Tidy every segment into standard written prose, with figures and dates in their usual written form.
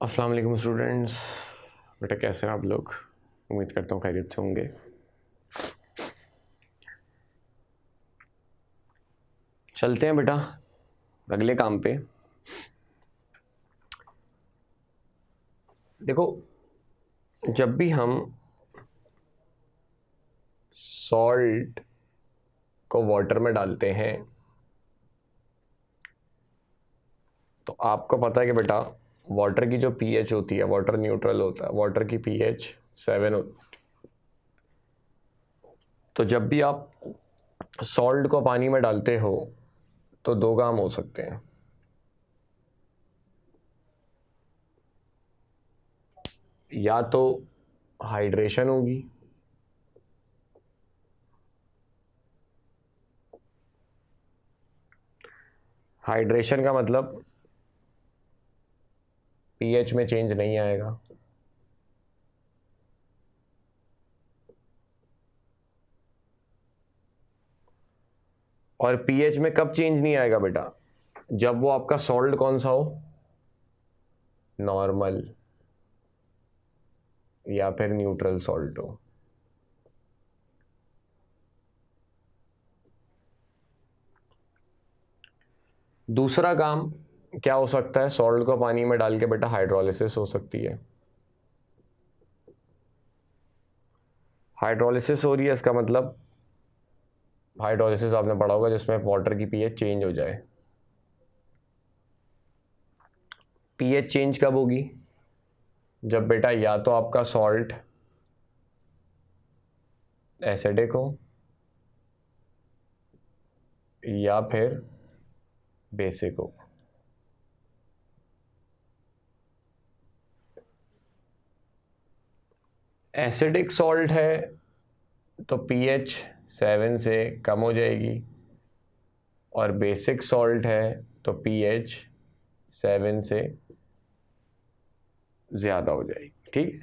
अस्सलाम वालेकुम स्टूडेंट्स। बेटा कैसे हैं आप लोग? उम्मीद करता हूँ खैरियत से होंगे। चलते हैं बेटा अगले काम पे। देखो, जब भी हम सॉल्ट को वाटर में डालते हैं तो आपको पता है कि बेटा वाटर की जो पीएच होती है, वाटर न्यूट्रल होता है, वाटर की पीएच 7 होती है। तो जब भी आप सॉल्ट को पानी में डालते हो तो दो काम हो सकते हैं। या तो हाइड्रेशन होगी, हाइड्रेशन का मतलब पीएच में चेंज नहीं आएगा, और पीएच में कब चेंज नहीं आएगा बेटा? जब वो आपका सॉल्ट कौन सा हो, नॉर्मल या फिर न्यूट्रल सॉल्ट हो। दूसरा काम क्या हो सकता है? सॉल्ट को पानी में डाल के बेटा हाइड्रोलिसिस हो सकती है। हाइड्रोलिसिस हो रही है, इसका मतलब हाइड्रोलिसिस आपने पढ़ा होगा जिसमें वाटर की पीएच चेंज हो जाए। पीएच चेंज कब होगी? जब बेटा या तो आपका सॉल्ट एसिडिक हो या फिर बेसिक हो। एसिडिक सॉल्ट है तो पीएच 7 से कम हो जाएगी, और बेसिक सॉल्ट है तो पीएच 7 से ज़्यादा हो जाएगी। ठीक है,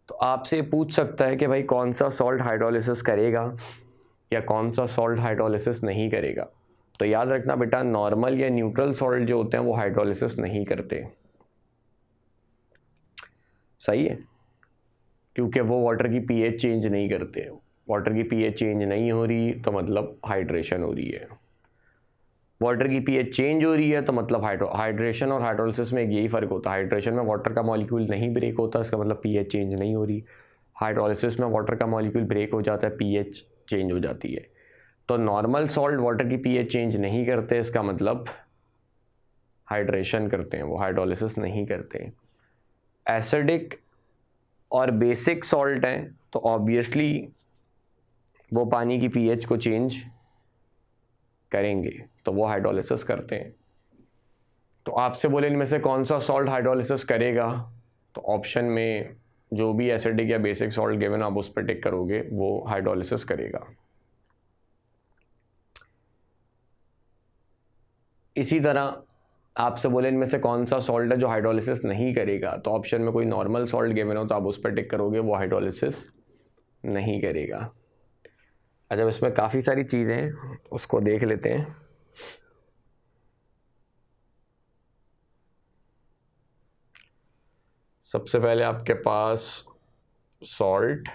तो आपसे पूछ सकता है कि भाई कौन सा सॉल्ट हाइड्रोलिसिस करेगा या कौन सा सॉल्ट हाइड्रोलिसिस नहीं करेगा। तो याद रखना बेटा, नॉर्मल या न्यूट्रल सॉल्ट जो होते हैं वो हाइड्रोलिसिस नहीं करते। सही है, क्योंकि वो वाटर की पीएच चेंज नहीं करते। वाटर की पीएच चेंज नहीं हो रही तो मतलब हाइड्रेशन हो रही है। वाटर की पीएच चेंज हो रही है तो मतलब हाइड्रेशन और हाइड्रोलिसिस में यही फ़र्क होता है। हाइड्रेशन में वाटर का मॉलिक्यूल नहीं ब्रेक होता, इसका मतलब पीएच चेंज नहीं हो रही। हाइड्रोलिसिस में वाटर का मॉलिक्यूल ब्रेक हो जाता है, पीएच चेंज हो जाती है। तो नॉर्मल सॉल्ट वाटर की पीएच चेंज नहीं करते, इसका मतलब हाइड्रेशन करते हैं, वो हाइड्रोलिसिस नहीं करते। एसिडिक और बेसिक सॉल्ट हैं तो ऑब्वियसली वो पानी की पीएच को चेंज करेंगे, तो वो हाइड्रोलिसिस करते हैं। तो आपसे बोले इनमें से कौन सा सॉल्ट हाइड्रोलिसिस करेगा, तो ऑप्शन में जो भी एसिडिक या बेसिक सॉल्ट गिवन आप उस पर टिक करोगे वो हाइड्रोलिसिस करेगा। इसी तरह आपसे बोले इनमें से कौन सा सॉल्ट है जो हाइड्रोलिसिस नहीं करेगा, तो ऑप्शन में कोई नॉर्मल सॉल्ट गिवन हो तो आप उस पर टिक करोगे, वो हाइड्रोलिसिस नहीं करेगा। अच्छा, इसमें काफ़ी सारी चीज़ें हैं, उसको देख लेते हैं। सबसे पहले आपके पास सॉल्ट,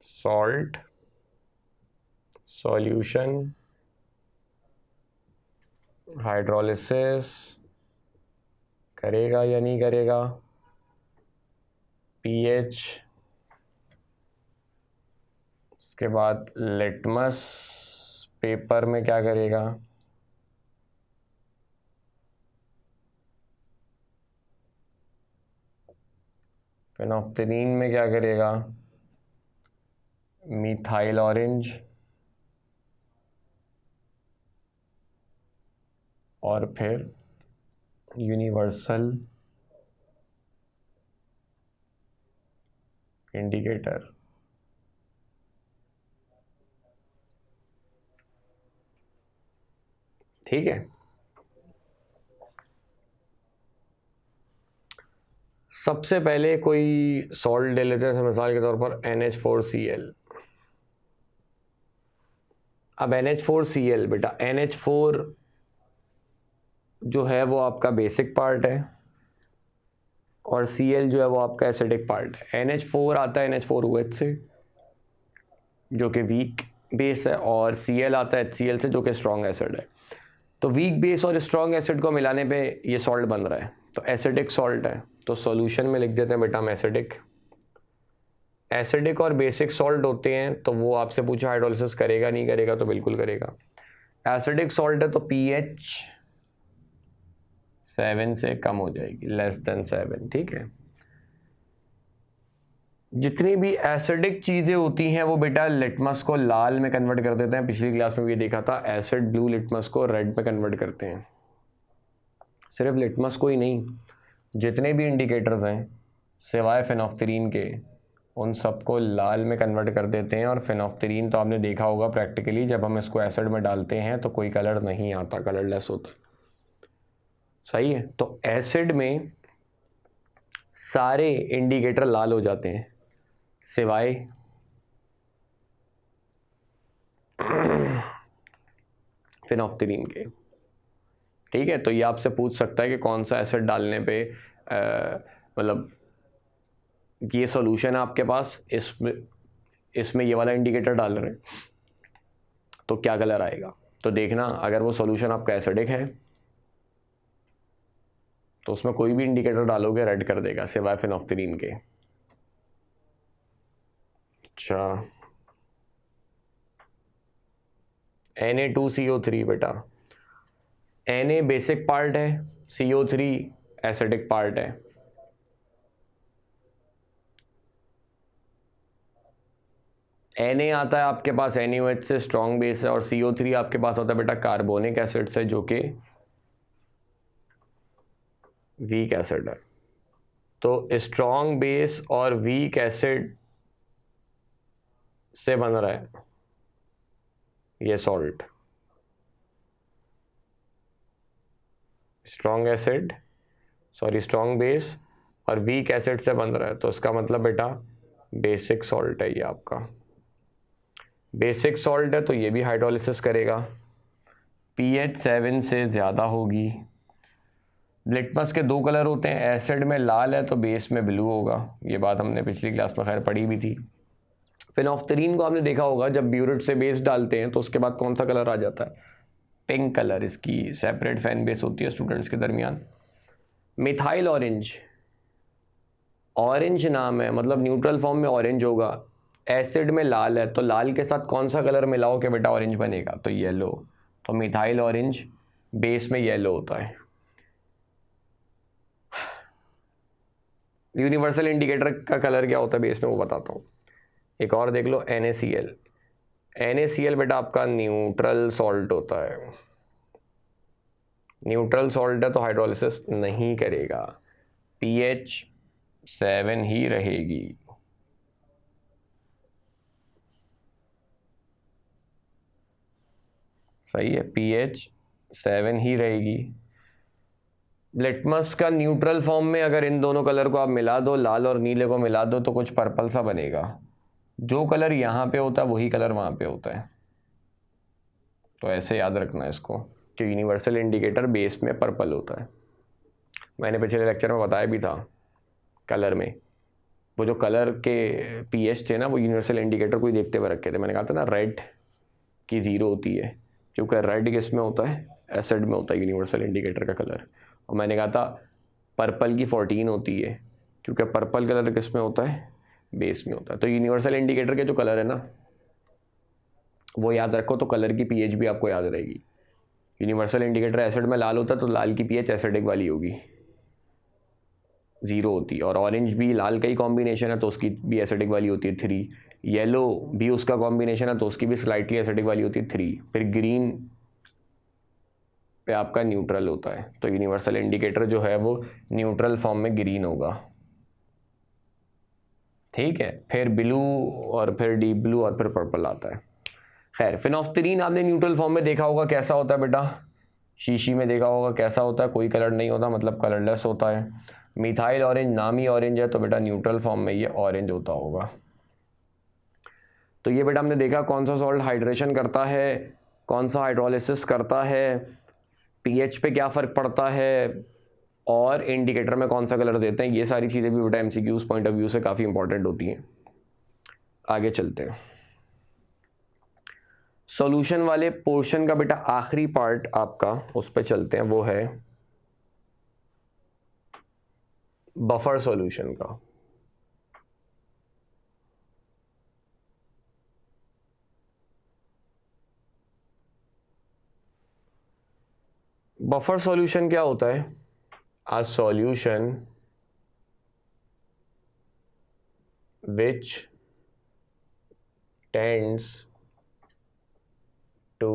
सॉल्ट सॉल्यूशन, हाइड्रोलिसिस करेगा या नहीं करेगा, पीएच, उसके बाद लिटमस पेपर में क्या करेगा, फिनोफ्थलीन में क्या करेगा, मिथाइल ऑरेंज, और फिर यूनिवर्सल इंडिकेटर। ठीक है, सबसे पहले कोई सॉल्ट ले लेते हैं, मिसाल के तौर पर NH4Cl। अब NH4Cl बेटा, NH4 जो है वो आपका बेसिक पार्ट है और Cl जो है वो आपका एसिडिक पार्ट है। NH4 आता है NH4OH से जो कि वीक बेस है, और Cl आता है HCl से जो कि स्ट्रॉन्ग एसिड है। तो वीक बेस और स्ट्रॉन्ग एसिड को मिलाने पे ये सॉल्ट बन रहा है, तो एसिडिक सॉल्ट है। तो सॉल्यूशन में लिख देते हैं बेटा हम एसिडिक। एसिडिक और बेसिक सॉल्ट होते हैं तो वो आपसे पूछा हाइड्रोलिसिस करेगा नहीं करेगा, तो बिल्कुल करेगा। एसिडिक सॉल्ट है तो pH 7 से कम हो जाएगी, लेस देन 7, ठीक है। जितनी भी एसिडिक चीज़ें होती हैं वो बेटा लिटमस को लाल में कन्वर्ट कर देते हैं। पिछली क्लास में भी देखा था, एसिड ब्लू लिटमस को रेड में कन्वर्ट करते हैं। सिर्फ लिटमस को ही नहीं, जितने भी इंडिकेटर्स हैं सिवाय फेनोफ्थलीन के, उन सबको लाल में कन्वर्ट कर देते हैं। और फेनोफ्थलीन तो आपने देखा होगा प्रैक्टिकली, जब हम इसको एसिड में डालते हैं तो कोई कलर नहीं आता, कलरलेस होता है, सही है। तो एसिड में सारे इंडिकेटर लाल हो जाते हैं सिवाय फेनोफ्थलीन के, ठीक है। तो ये आपसे पूछ सकता है कि कौन सा एसिड डालने पे मतलब ये सॉल्यूशन है आपके पास, इसमें ये वाला इंडिकेटर डाल रहे हैं तो क्या कलर आएगा। तो देखना, अगर वो सॉल्यूशन आपका एसिडिक है तो उसमें कोई भी इंडिकेटर डालोगे रेड कर देगा सिवाय फेनोफ्थलीन के। अच्छा, Na2CO3 बेटा, Na बेसिक पार्ट है, CO3 एसिडिक पार्ट है। Na आता है आपके पास NaOH से, स्ट्रॉन्ग बेस है, और CO3 आपके पास होता है बेटा कार्बोनिक एसिड से जो कि वीक एसिड है। तो स्ट्रॉन्ग बेस और वीक एसिड से बन रहा है ये salt. Strong acid strong base और वीक एसिड से बन रहा है, तो इसका मतलब बेटा बेसिक सॉल्ट है ये आपका। बेसिक सॉल्ट है तो ये भी हाइड्रोलिसिस करेगा, pH 7 से ज़्यादा होगी। लिटमस के दो कलर होते हैं, एसिड में लाल है तो बेस में ब्लू होगा, ये बात हमने पिछली क्लास में खैर पढ़ी भी थी। फेनोफ्थलीन को आपने देखा होगा, जब ब्यूरेट से बेस डालते हैं तो उसके बाद कौन सा कलर आ जाता है, पिंक कलर। इसकी सेपरेट फैन बेस होती है स्टूडेंट्स के दरमियान। मिथाइल ऑरेंज, ऑरेंज नाम है, मतलब न्यूट्रल फॉर्म में ऑरेंज होगा, एसिड में लाल है, तो लाल के साथ कौन सा कलर मिलाओ कि बेटा ऑरेंज बनेगा, तो येलो। तो मिथाइल ऑरेंज बेस में येलो होता है। यूनिवर्सल इंडिकेटर का कलर क्या होता है बेस में वो बताता हूँ। एक और देख लो, NaCl। NaCl बेटा आपका न्यूट्रल सॉल्ट होता है। न्यूट्रल सॉल्ट है तो हाइड्रोलिसिस नहीं करेगा, pH 7 ही रहेगी। सही है, pH 7 ही रहेगी। लिटमस का न्यूट्रल फॉर्म में अगर इन दोनों कलर को आप मिला दो, लाल और नीले को मिला दो, तो कुछ पर्पल सा बनेगा। जो कलर यहाँ पे होता है वही कलर वहाँ पे होता है, तो ऐसे याद रखना है इसको कि यूनिवर्सल इंडिकेटर बेस में पर्पल होता है। मैंने पिछले लेक्चर में बताया भी था, कलर में वो जो कलर के pH थे ना, वो यूनिवर्सल इंडिकेटर को ही देखते हुए रखे थे। मैंने कहा था ना रेड की 0 होती है, क्योंकि रेड किस में होता है, एसिड में होता है यूनिवर्सल इंडिकेटर का कलर। और मैंने कहा था पर्पल की 14 होती है, क्योंकि पर्पल कलर किस में होता है, बेस में होता है। तो यूनिवर्सल इंडिकेटर के जो कलर है ना वो याद रखो, तो कलर की pH भी आपको याद रहेगी। यूनिवर्सल इंडिकेटर एसिड में लाल होता है तो लाल की pH एसिडिक वाली होगी, 0 होती है। और ऑरेंज भी लाल का ही कॉम्बिनेशन है तो उसकी भी एसिडिक वाली होती है 3। येलो भी उसका कॉम्बिनेशन है तो उसकी भी स्लाइटली एसिडिक वाली होती है 3। फिर ग्रीन पे आपका न्यूट्रल होता है, तो यूनिवर्सल इंडिकेटर जो है वो न्यूट्रल फॉर्म में ग्रीन होगा, ठीक है। फिर ब्लू और फिर डीप ब्लू और फिर पर्पल आता है। खैर, फेनोफ्थलीन आपने न्यूट्रल फॉर्म में देखा होगा कैसा होता है बेटा, शीशी में देखा होगा कैसा होता है, कोई कलर नहीं होता, मतलब कलरलेस होता है। मिथाइल ऑरेंज नाम ही ऑरेंज है, तो बेटा न्यूट्रल फॉर्म में ये ऑरेंज होता होगा। तो ये बेटा हमने देखा कौन सा सॉल्ट हाइड्रेशन करता है, कौन सा हाइड्रोलिसिस करता है, पीएच पे क्या फ़र्क पड़ता है, और इंडिकेटर में कौन सा कलर देते हैं। ये सारी चीज़ें भी बेटा एमसीक्यूज़ पॉइंट ऑफ व्यू से काफ़ी इंपॉर्टेंट होती हैं। आगे चलते हैं, सॉल्यूशन वाले पोर्शन का बेटा आखिरी पार्ट आपका, उस पर चलते हैं, वो है बफर सॉल्यूशन का। बफर सॉल्यूशन क्या होता है? A solution which tends to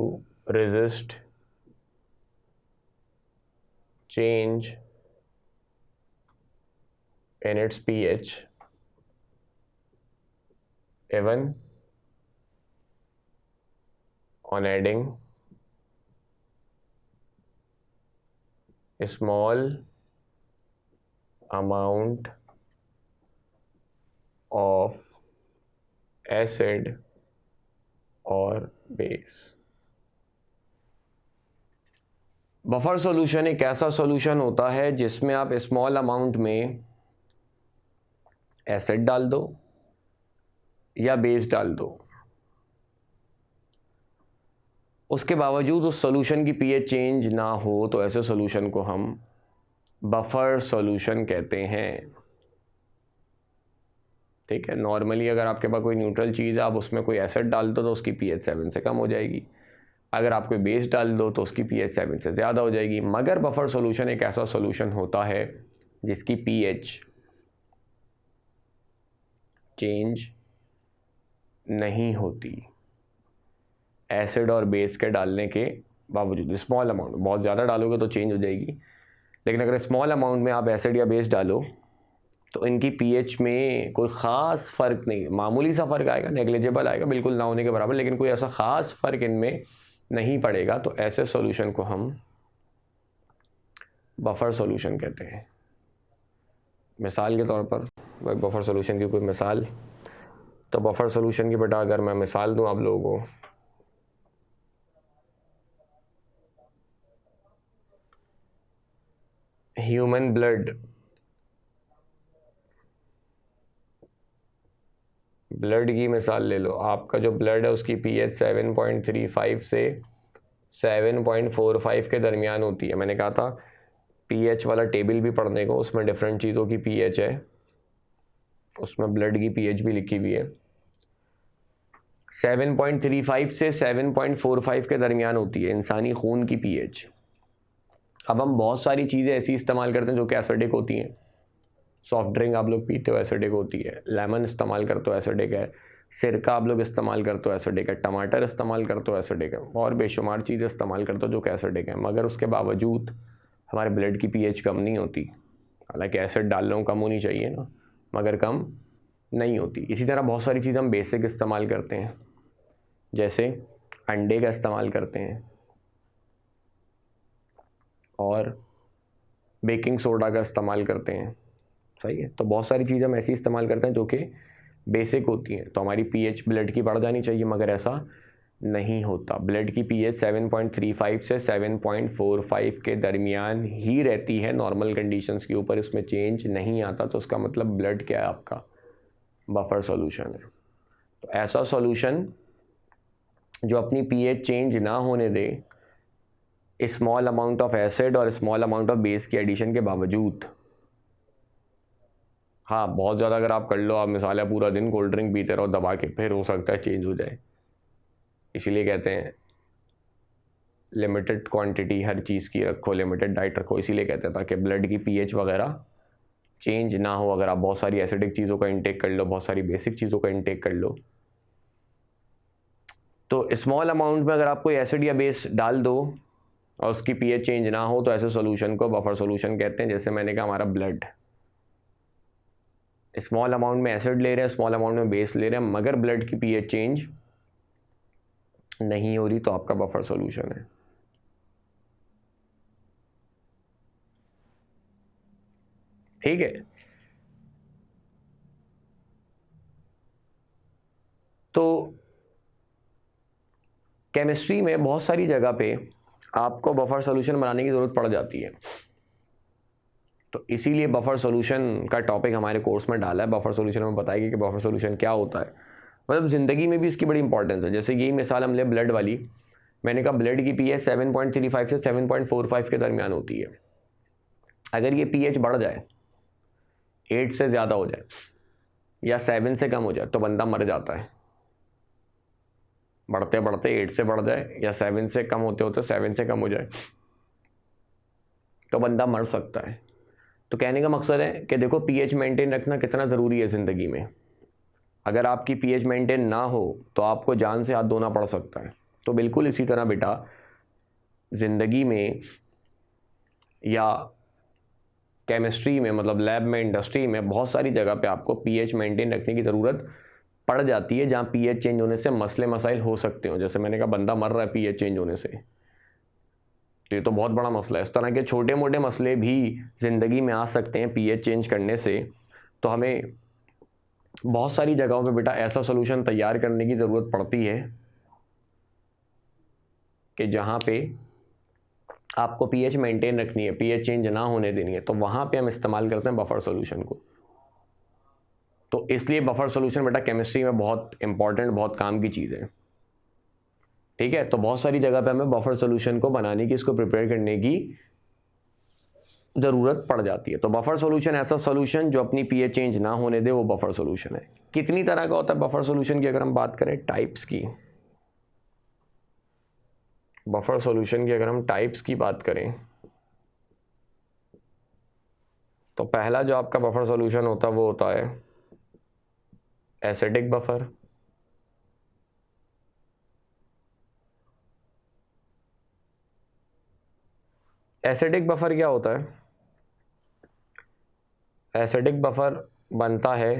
resist change in its pH even on adding a small amount of acid और बेस। बफर सॉल्यूशन एक ऐसा सॉल्यूशन होता है जिसमें आप स्मॉल अमाउंट में एसिड डाल दो या बेस डाल दो, उसके बावजूद उस सॉल्यूशन की पीएच चेंज ना हो, तो ऐसे सॉल्यूशन को हम बफर सॉल्यूशन कहते हैं। ठीक है, नॉर्मली अगर आपके पास कोई न्यूट्रल चीज़ है, आप उसमें कोई एसिड डाल दो तो उसकी पीएच 7 से कम हो जाएगी, अगर आप कोई बेस डाल दो तो उसकी पीएच 7 से ज़्यादा हो जाएगी। मगर बफर सॉल्यूशन एक ऐसा सॉल्यूशन होता है जिसकी पीएच चेंज नहीं होती एसिड और बेस के डालने के बावजूद। स्मॉल अमाउंट, बहुत ज़्यादा डालोगे तो चेंज हो जाएगी, लेकिन अगर स्मॉल अमाउंट में आप एसिड या बेस डालो तो इनकी पीएच में कोई ख़ास फ़र्क नहीं, मामूली सा फ़र्क आएगा, नेग्लिजिबल आएगा, बिल्कुल ना होने के बराबर, लेकिन कोई ऐसा ख़ास फ़र्क इनमें नहीं पड़ेगा। तो ऐसे सॉल्यूशन को हम बफर सॉल्यूशन कहते हैं। मिसाल के तौर पर बफर सॉल्यूशन की कोई मिसाल, तो बफर सॉल्यूशन की बेटा अगर मैं मिसाल दूं आप लोगों को, ह्यूमन ब्लड की मिसाल ले लो। आपका जो ब्लड है उसकी पीएच 7.35 से 7.45 के दरमियान होती है। मैंने कहा था पीएच वाला टेबल भी पढ़ने को, उसमें डिफरेंट चीज़ों की पीएच है, उसमें ब्लड की पीएच भी लिखी हुई है। 7.35 से 7.45 के दरमियान होती है इंसानी खून की पीएच। अब हम बहुत सारी चीज़ें ऐसी इस्तेमाल करते हैं जो कि एसिडिक होती हैं। सॉफ्ट ड्रिंक आप लोग पीते हो एसिडिक होती है, लेमन इस्तेमाल करते हो एसिडिक है, सिरका आप लोग इस्तेमाल करते हो एसिडिक है, टमाटर इस्तेमाल करते हो एसिडिक है, और बेशुमार चीज़ें इस्तेमाल करते हो जो कि एसिडिक है। मगर उसके बावजूद हमारे ब्लड की पीएच कम नहीं होती। हालांकि एसिड डाल रहा हूँ, कम होनी चाहिए ना, मगर कम नहीं होती। इसी तरह बहुत सारी चीज़ें हम बेसिक इस्तेमाल करते हैं, जैसे अंडे का इस्तेमाल करते हैं और बेकिंग सोडा का इस्तेमाल करते हैं। सही है, तो बहुत सारी चीज़ें हम ऐसी इस्तेमाल करते हैं जो कि बेसिक होती हैं, तो हमारी पीएच ब्लड की बढ़ जानी चाहिए, मगर ऐसा नहीं होता। ब्लड की पीएच 7.35 से 7.45 के दरमियान ही रहती है नॉर्मल कंडीशंस के ऊपर, इसमें चेंज नहीं आता। तो उसका मतलब ब्लड क्या है आपका? बफर सॉल्यूशन है। तो ऐसा सॉल्यूशन जो अपनी पीएच चेंज ना होने दे स्मॉल अमाउंट ऑफ एसिड और स्मॉल अमाउंट ऑफ बेस के एडिशन के बावजूद। हाँ, बहुत ज़्यादा अगर आप कर लो, आप मिसाल है पूरा दिन कोल्ड ड्रिंक पीते रहो दबा के, फिर हो सकता है चेंज हो जाए। इसीलिए कहते हैं लिमिटेड क्वांटिटी हर चीज़ की रखो, लिमिटेड डाइट रखो, इसीलिए कहते हैं ताकि ब्लड की पीएच वगैरह चेंज ना हो। अगर आप बहुत सारी एसिडिक चीज़ों का इंटेक कर लो, बहुत सारी बेसिक चीज़ों का इंटेक कर लो, तो स्मॉल अमाउंट में अगर आप कोई एसिड या बेस डाल दो और उसकी पीएच चेंज ना हो, तो ऐसे सॉल्यूशन को बफर सॉल्यूशन कहते हैं। जैसे मैंने कहा हमारा ब्लड, स्मॉल अमाउंट में एसिड ले रहे हैं, स्मॉल अमाउंट में बेस ले रहे हैं, मगर ब्लड की पीएच चेंज नहीं हो रही, तो आपका बफर सॉल्यूशन है। ठीक है। तो केमिस्ट्री में बहुत सारी जगह पे आपको बफर सॉल्यूशन बनाने की ज़रूरत पड़ जाती है, तो इसीलिए बफर सॉल्यूशन का टॉपिक हमारे कोर्स में डाला है। बफर सॉल्यूशन में बताएगी कि बफर सॉल्यूशन क्या होता है, मतलब ज़िंदगी में भी इसकी बड़ी इंपॉर्टेंस है। जैसे यही मिसाल हम ले ब्लड वाली, मैंने कहा ब्लड की पीएच 7.35 से 7.45 के दरमियान होती है। अगर ये पीएच बढ़ जाए, 8 से ज़्यादा हो जाए या 7 से कम हो जाए तो बंदा मर जाता है। बढ़ते बढ़ते 8 से बढ़ जाए या 7 से कम होते होते 7 से कम हो जाए तो बंदा मर सकता है। तो कहने का मकसद है कि देखो पीएच मेंटेन रखना कितना ज़रूरी है ज़िंदगी में। अगर आपकी पीएच मेंटेन ना हो तो आपको जान से हाथ धोना पड़ सकता है। तो बिल्कुल इसी तरह बेटा ज़िंदगी में या केमिस्ट्री में, मतलब लैब में, इंडस्ट्री में, बहुत सारी जगह पे आपको पीएच मेंटेन रखने की ज़रूरत पड़ जाती है, जहाँ पीएच चेंज होने से मसले मसाइल हो सकते हो। जैसे मैंने कहा बंदा मर रहा है पीएच चेंज होने से, तो ये तो बहुत बड़ा मसला है। इस तरह के छोटे मोटे मसले भी ज़िंदगी में आ सकते हैं पीएच चेंज करने से। तो हमें बहुत सारी जगहों पे बेटा ऐसा सोल्यूशन तैयार करने की ज़रूरत पड़ती है कि जहाँ पे आपको पीएच मेंटेन रखनी है, पीएच चेंज ना होने देनी है, तो वहाँ पे हम इस्तेमाल करते हैं बफर सॉल्यूशन को। तो इसलिए बफर सॉल्यूशन बेटा केमिस्ट्री में बहुत इंपॉर्टेंट, बहुत काम की चीज़ है। ठीक है, तो बहुत सारी जगह पे हमें बफर सॉल्यूशन को बनाने की, इसको प्रिपेयर करने की ज़रूरत पड़ जाती है। तो बफर सॉल्यूशन ऐसा सॉल्यूशन जो अपनी पीएच चेंज ना होने दे, वो बफर सॉल्यूशन है। कितनी तरह का होता है बफर सॉल्यूशन की अगर हम बात करें टाइप्स की, बफर सॉल्यूशन की अगर हम टाइप्स की बात करें तो पहला जो आपका बफर सॉल्यूशन होता है वो होता है एसिडिक बफर। एसिडिक बफर क्या होता है? एसिडिक बफर बनता है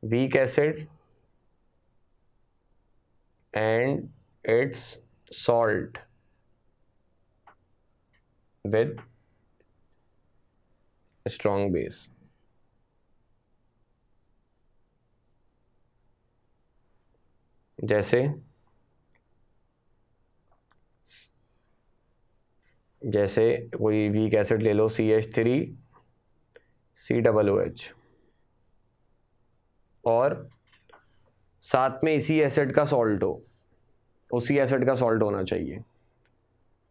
weak acid and it's salt with strong base. जैसे कोई वीक एसिड ले लो CH3COOH, और साथ में इसी एसिड का सॉल्ट हो, उसी एसिड का सॉल्ट होना चाहिए।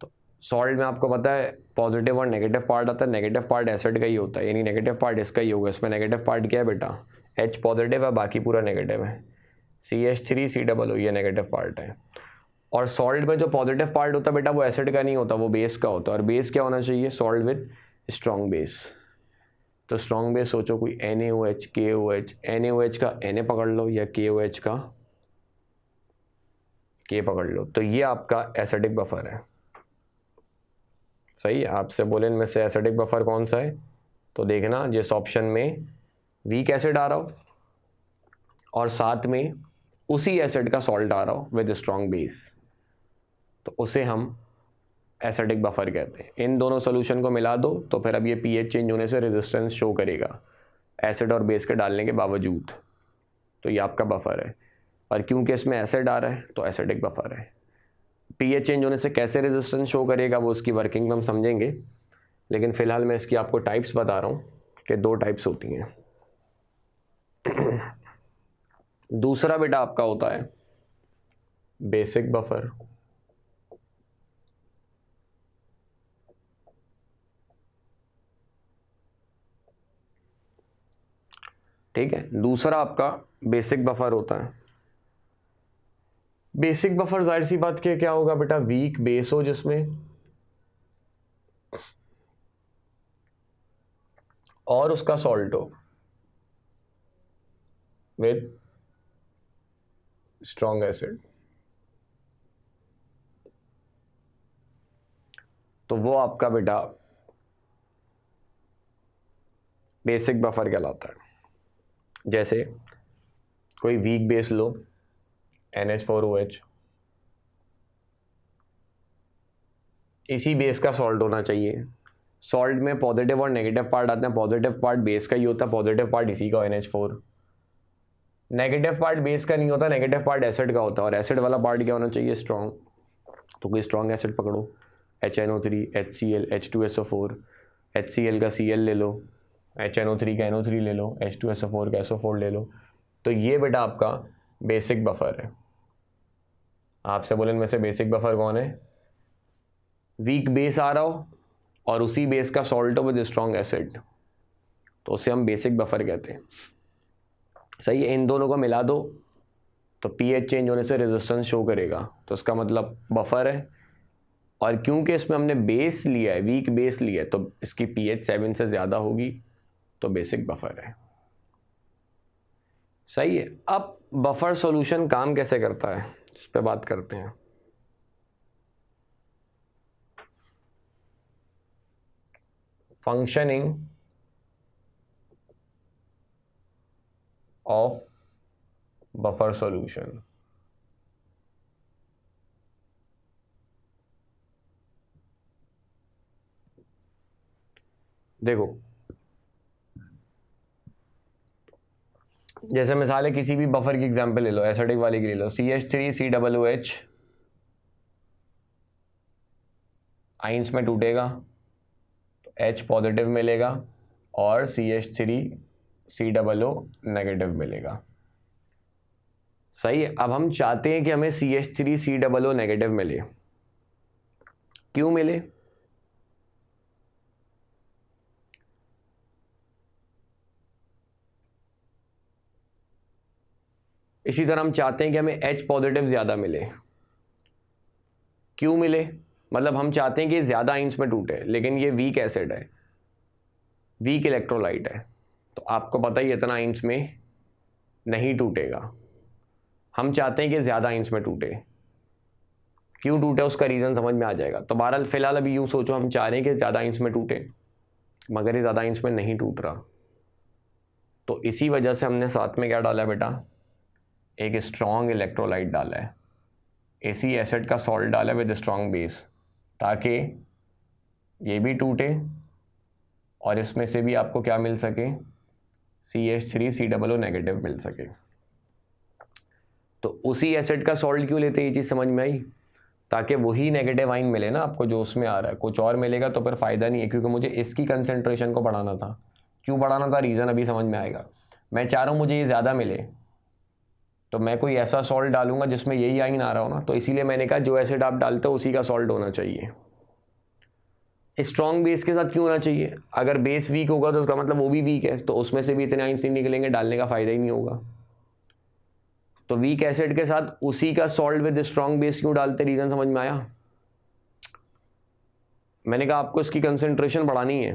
तो सॉल्ट में आपको पता है पॉजिटिव और नेगेटिव पार्ट आता है। नेगेटिव पार्ट एसिड का ही होता है, यानी नेगेटिव पार्ट इसका ही होगा। इसमें नेगेटिव पार्ट क्या है बेटा? H पॉजिटिव है, बाकी पूरा नेगेटिव है। CH3COO ये नेगेटिव पार्ट है। और सॉल्ट में जो पॉजिटिव पार्ट होता है बेटा वो एसिड का नहीं होता, वो बेस का होता है। और बेस क्या होना चाहिए? Salt with strong base. तो स्ट्रॉन्ग बेस सोचो कोई NaOH, KOH, NaOH का Na पकड़ लो या KOH का K पकड़ लो, तो ये आपका एसिडिक बफर है। सही है, आपसे बोले इनमें से एसिडिक बफर कौन सा है, तो देखना जिस ऑप्शन में वीक एसिड आ रहा हो और साथ में उसी एसिड का सॉल्ट आ रहा हो विद स्ट्रॉन्ग बेस, तो उसे हम एसिडिक बफर कहते हैं। इन दोनों सोल्यूशन को मिला दो तो फिर अब ये पीएच चेंज होने से रेजिस्टेंस शो करेगा एसिड और बेस के डालने के बावजूद, तो ये आपका बफर है। और क्योंकि इसमें एसिड आ रहा है तो एसिडिक बफर है। पीएच चेंज होने से कैसे रेजिस्टेंस शो करेगा वो उसकी वर्किंग में हम समझेंगे, लेकिन फ़िलहाल मैं इसकी आपको टाइप्स बता रहा हूँ कि 2 टाइप्स होती हैं। दूसरा बेटा आपका होता है बेसिक बफर। ठीक है, दूसरा आपका बेसिक बफर होता है। बेसिक बफर जाहिर सी बात के क्या होगा बेटा? वीक बेस हो जिसमें, और उसका सॉल्ट हो विद स्ट्रॉन्ग एसिड, तो वो आपका बेटा बेसिक बफर कहलाता है। जैसे कोई वीक बेस लो NH4OH, इसी बेस का सॉल्ट होना चाहिए सॉल्ट में पॉजिटिव और नेगेटिव पार्ट आते हैं, पॉजिटिव पार्ट बेस का ही होता है, पॉजिटिव पार्ट इसी का NH4, नेगेटिव पार्ट बेस का नहीं होता, नेगेटिव पार्ट एसिड का होता है, और एसिड वाला पार्ट क्या होना चाहिए, स्ट्रॉन्ग। तो कोई स्ट्रॉन्ग एसिड पकड़ो, HNO3, HCl, H2SO4, HCl का Cl ले लो, HNO3 का NO3 ले लो, H2SO4 का SO4 ले लो। तो ये बेटा आपका बेसिक बफर है। आपसे बोले इनमें से बेसिक बफर कौन है, वीक बेस आ रहा हो और उसी बेस का सॉल्ट हो विद स्ट्रॉन्ग एसिड, तो उसे हम बेसिक बफर कहते हैं। सही है, इन दोनों को मिला दो तो पीएच चेंज होने से रेजिस्टेंस शो करेगा, तो इसका मतलब बफर है। और क्योंकि इसमें हमने बेस लिया है, वीक बेस लिया है, तो इसकी पीएच 7 से ज़्यादा होगी, तो बेसिक बफर है। सही है। अब बफर सॉल्यूशन काम कैसे करता है इस पे बात करते हैं। Functioning of buffer solution. देखो, जैसे मिसाल है, किसी भी बफर की एग्जांपल ले लो, एसिडिक वाली की ले लो, CH3COOH आइंस में टूटेगा तो H पॉजिटिव मिलेगा और CH3COO नेगेटिव मिलेगा। सही है। अब हम चाहते हैं कि हमें CH3COO नेगेटिव मिले। क्यों मिले, इसी तरह हम चाहते हैं कि हमें H पॉजिटिव ज़्यादा मिले। क्यों मिले, मतलब हम चाहते हैं कि ज़्यादा आइंस में टूटे, लेकिन ये वीक एसिड है, वीक इलेक्ट्रोलाइट है, तो आपको पता ही इतना आइंस में नहीं टूटेगा। हम चाहते हैं कि ज़्यादा आइंस में टूटे। क्यों टूटे उसका रीज़न समझ में आ जाएगा। तो बहरहाल फ़िलहाल अभी यूँ सोचो, हम चाह रहे हैं कि ज़्यादा आइंस में टूटे, मगर ये ज़्यादा आइंस में नहीं टूट रहा, तो इसी वजह से हमने साथ में क्या डाला है बेटा, एक स्ट्रॉन्ग इलेक्ट्रोलाइट डाला है, एसी एसिड का सॉल्ट डाला है विद स्ट्रॉन्ग बेस, ताकि ये भी टूटे और इसमें से भी आपको क्या मिल सके, CH3COO नेगेटिव मिल सके। तो उसी एसिड का सॉल्ट क्यों लेते हैं, ये चीज़ समझ में आई, ताकि वही नेगेटिव आइन मिले ना आपको जो उसमें आ रहा है। कुछ और मिलेगा तो फिर फ़ायदा नहीं है, क्योंकि मुझे इसकी कंसेंट्रेशन को बढ़ाना था। क्यों बढ़ाना था, रीज़न अभी समझ में आएगा। मैं चाह रहा हूँ मुझे ये ज़्यादा मिले, तो मैं कोई ऐसा सॉल्ट डालूंगा जिसमें यही आइन आ रहा हो ना, तो इसीलिए मैंने कहा जो एसिड आप डालते हो उसी का सॉल्ट होना चाहिए। स्ट्रॉन्ग बेस के साथ क्यों होना चाहिए, अगर बेस वीक होगा तो उसका मतलब वो भी वीक है, तो उसमें से भी इतने आइंस नहीं निकलेंगे, डालने का फ़ायदा ही नहीं होगा। तो वीक एसिड के साथ उसी का सॉल्ट विद स्ट्रॉन्ग बेस क्यों डालते, रीज़न समझ में आया। मैंने कहा आपको इसकी कंसेंट्रेशन बढ़ानी है,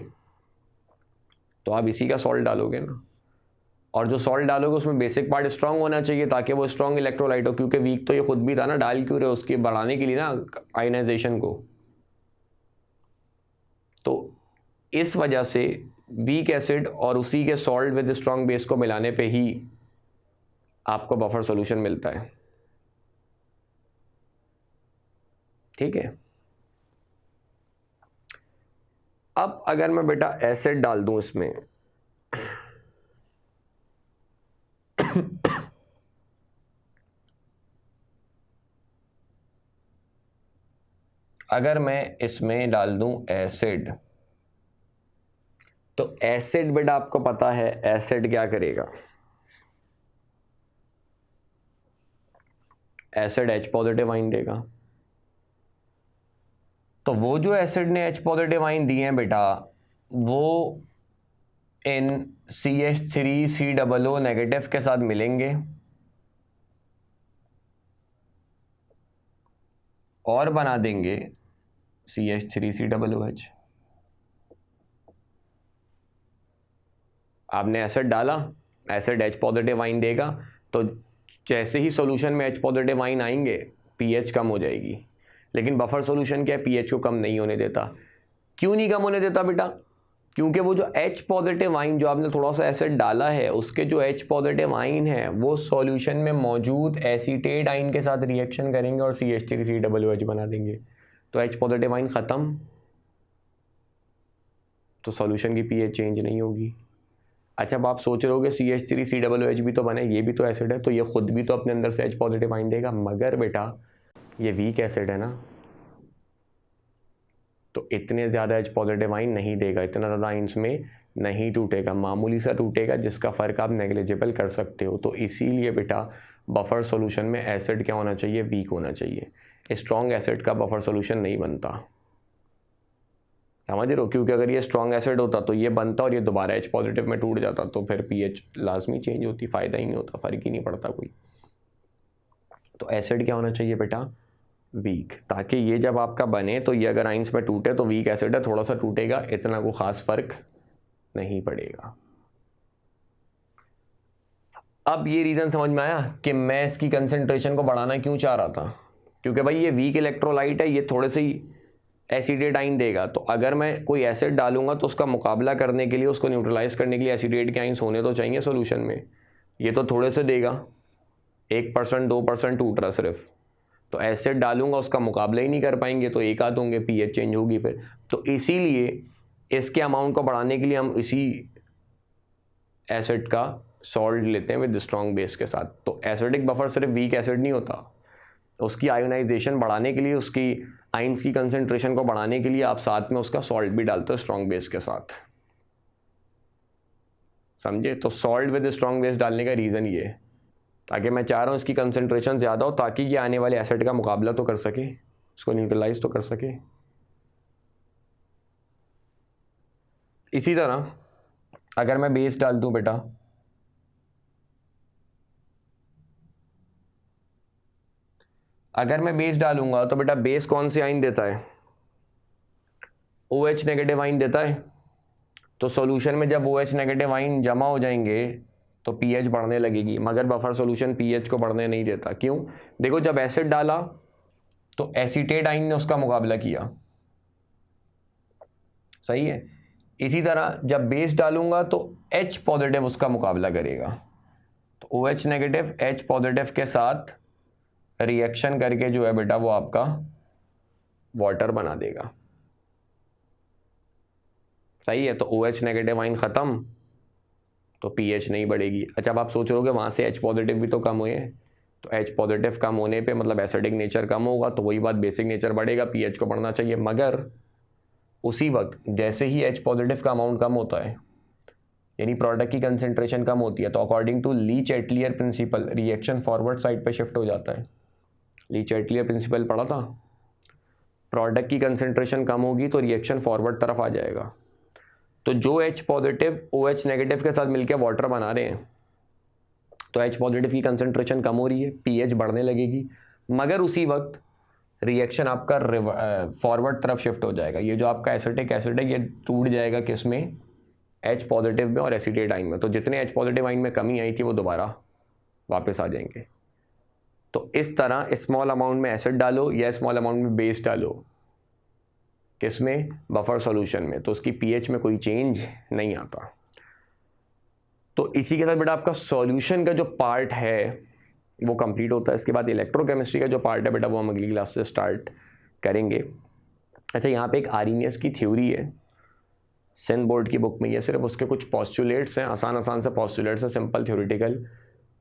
तो आप इसी का सॉल्ट डालोगे ना, और जो सॉल्ट डालोगे उसमें बेसिक पार्ट स्ट्रांग होना चाहिए ताकि वो स्ट्रांग इलेक्ट्रोलाइट हो, क्योंकि वीक तो ये खुद भी था ना, डाल क्यों रहे उसके बढ़ाने के लिए ना आयनाइजेशन को। तो इस वजह से वीक एसिड और उसी के सॉल्ट विद स्ट्रांग बेस को मिलाने पे ही आपको बफर सॉल्यूशन मिलता है। ठीक है। अब अगर मैं बेटा एसिड डाल दूं इसमें अगर मैं इसमें डाल दूं एसिड, तो एसिड बेटा आपको पता है एसिड क्या करेगा, एसिड H पॉजिटिव आइन देगा। तो वो जो एसिड ने H पॉजिटिव आइन दिए हैं बेटा, वो इन CH3COO नेगेटिव के साथ मिलेंगे और बना देंगे CH3COOH। आपने एसिड डाला, एसिड H पॉजिटिव आइन देगा, तो जैसे ही सॉल्यूशन में H पॉजिटिव आइन आएंगे pH कम हो जाएगी। लेकिन बफर सॉल्यूशन क्या है, pH को कम नहीं होने देता। क्यों नहीं कम होने देता बेटा, क्योंकि वो जो H पॉजिटिव आइन जो आपने थोड़ा सा एसिड डाला है, उसके जो H पॉजिटिव आइन है वो सॉल्यूशन में मौजूद एसीटेट आइन के साथ रिएक्शन करेंगे और CH3COOH बना देंगे, तो H पॉजिटिव आइन ख़त्म। तो सॉल्यूशन की पीएच चेंज नहीं होगी। अच्छा, अब आप सोच रहे हो कि CH3COOH भी तो बने, ये भी तो एसिड है, तो ये खुद भी तो अपने अंदर से H पॉजिटिव आइन देगा, मगर बेटा ये वीक एसिड है ना, तो इतने ज़्यादा H पॉजिटिव आइन नहीं देगा, इतना ज़्यादा आइंस में नहीं टूटेगा, मामूली सा टूटेगा जिसका फ़र्क आप नेग्लिजिबल कर सकते हो। तो इसीलिए बेटा बफर सॉल्यूशन में एसिड क्या होना चाहिए, वीक होना चाहिए। स्ट्रॉन्ग एसिड का बफर सॉल्यूशन नहीं बनता, समझ रहे हो, क्योंकि अगर ये स्ट्रॉन्ग एसिड होता तो ये बनता और ये दोबारा H पॉजिटिव में टूट जाता, तो फिर पीएच लाजमी चेंज होती, फ़ायदा ही नहीं होता, फ़र्क ही नहीं पड़ता कोई। तो एसिड क्या होना चाहिए बेटा, वीक, ताकि ये जब आपका बने तो ये अगर आइंस में टूटे तो वीक एसिड है, थोड़ा सा टूटेगा, इतना को ख़ास फ़र्क नहीं पड़ेगा। अब ये रीज़न समझ में आया कि मैं इसकी कंसंट्रेशन को बढ़ाना क्यों चाह रहा था, क्योंकि भाई ये वीक इलेक्ट्रोलाइट है, ये थोड़े से ही एसिडेट आइन देगा, तो अगर मैं कोई एसिड डालूंगा तो उसका मुकाबला करने के लिए, उसको न्यूट्रलाइज करने के लिए एसिडेट के आइंस होने तो चाहिए सोल्यूशन में, ये तो थोड़े से देगा, 1% 2% टूट रहा सिर्फ, तो एसिड डालूंगा उसका मुकाबला ही नहीं कर पाएंगे, तो एक आध होंगे, पीएच चेंज होगी फिर। तो इसीलिए इसके अमाउंट को बढ़ाने के लिए हम इसी एसिड का सॉल्ट लेते हैं विद स्ट्रॉन्ग बेस के साथ। तो एसिडिक बफर सिर्फ वीक एसिड नहीं होता, उसकी आयोनाइजेशन बढ़ाने के लिए, उसकी आइंस की कंसंट्रेशन को बढ़ाने के लिए आप साथ में उसका सॉल्ट भी डालते हो स्ट्रॉन्ग बेस के साथ, समझे। तो सॉल्ट विद स्ट्रॉन्ग बेस डालने का रीज़न ये है, ताकि मैं चाह रहा हूँ इसकी कंसंट्रेशन ज़्यादा हो, ताकि ये आने वाले एसिड का मुकाबला तो कर सके, उसको न्यूट्रलाइज तो कर सके। इसी तरह अगर मैं बेस डाल दूँ बेटा, अगर मैं बेस डालूंगा तो बेटा बेस कौन सी आइन देता है, OH नेगेटिव आइन देता है। तो सॉल्यूशन में जब OH नेगेटिव आइन जमा हो जाएंगे तो पीएच बढ़ने लगेगी, मगर बफर सॉल्यूशन पीएच को बढ़ने नहीं देता। क्यों, देखो जब एसिड डाला तो एसीटेट आइन ने उसका मुकाबला किया, सही है। इसी तरह जब बेस डालूंगा तो H पॉजिटिव उसका मुकाबला करेगा, तो OH नेगेटिव H पॉजिटिव के साथ रिएक्शन करके जो है बेटा वो आपका वाटर बना देगा, सही है। तो OH नेगेटिव आइन ख़त्म, तो पीएच नहीं बढ़ेगी। अच्छा, अब आप सोच रहे हो कि वहाँ से H पॉजिटिव भी तो कम हुए, तो H पॉजिटिव कम होने पे मतलब एसिडिक नेचर कम होगा, तो वही बात बेसिक नेचर बढ़ेगा, पीएच को बढ़ना चाहिए। मगर उसी वक्त जैसे ही H पॉजिटिव का अमाउंट कम होता है, यानी प्रोडक्ट की कंसंट्रेशन कम होती है, तो according to Le Chatelier principle reaction forward side पे शिफ्ट हो जाता है। लीच-एटलियर प्रिंसिपल पढ़ा था, प्रोडक्ट की कंसंट्रेशन कम होगी तो रिएक्शन फॉरवर्ड तरफ आ जाएगा। तो जो H पॉजिटिव OH नेगेटिव के साथ मिलकर वाटर बना रहे हैं, तो H पॉजिटिव की कंसंट्रेशन कम हो रही है, पीएच बढ़ने लगेगी, मगर उसी वक्त रिएक्शन आपका फॉरवर्ड तरफ शिफ्ट हो जाएगा। ये जो आपका एसिटिक एसिड है ये टूट जाएगा किस में, H पॉजिटिव में और एसीटेट आइन में। तो जितने H पॉजिटिव आइन में कमी आई थी वो दोबारा वापस आ जाएंगे। तो इस तरह स्मॉल अमाउंट में एसिड डालो या स्मॉल अमाउंट में बेस डालो, किसमें, बफर सॉल्यूशन में, तो उसकी पीएच में कोई चेंज नहीं आता। तो इसी के साथ बेटा आपका सॉल्यूशन का जो पार्ट है वो कंप्लीट होता है। इसके बाद इलेक्ट्रोकेमिस्ट्री का जो पार्ट है बेटा वो हम अगली क्लास से स्टार्ट करेंगे। अच्छा, यहाँ पे एक आर्रीनियस की थ्योरी है, सेन बोर्ड की बुक में, ये सिर्फ उसके कुछ पॉस्टुलेट्स हैं, आसान से पॉस्टुलेट्स हैं, सिंपल थ्योरेटिकल।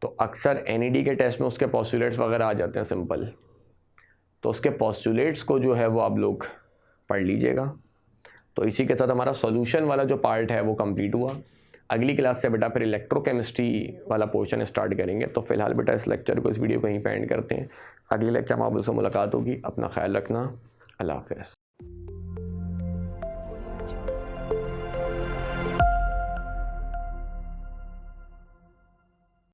तो अक्सर एनईडी के टेस्ट में उसके पॉस्टुलेट्स वगैरह आ जाते हैं सिंपल, तो उसके पॉस्टुलेट्स को जो है वो आप लोग पढ़ लीजिएगा। तो इसी के साथ हमारा सॉल्यूशन वाला जो पार्ट है वो कंप्लीट हुआ। अगली क्लास से बेटा फिर इलेक्ट्रोकेमिस्ट्री वाला पोर्शन स्टार्ट करेंगे। तो फिलहाल बेटा इस लेक्चर को, इस वीडियो को यहीं पे एंड करते हैं। अगले लेक्चर में आप मुलाकात होगी। अपना ख्याल रखना, अल्लाह हाफ़िज़।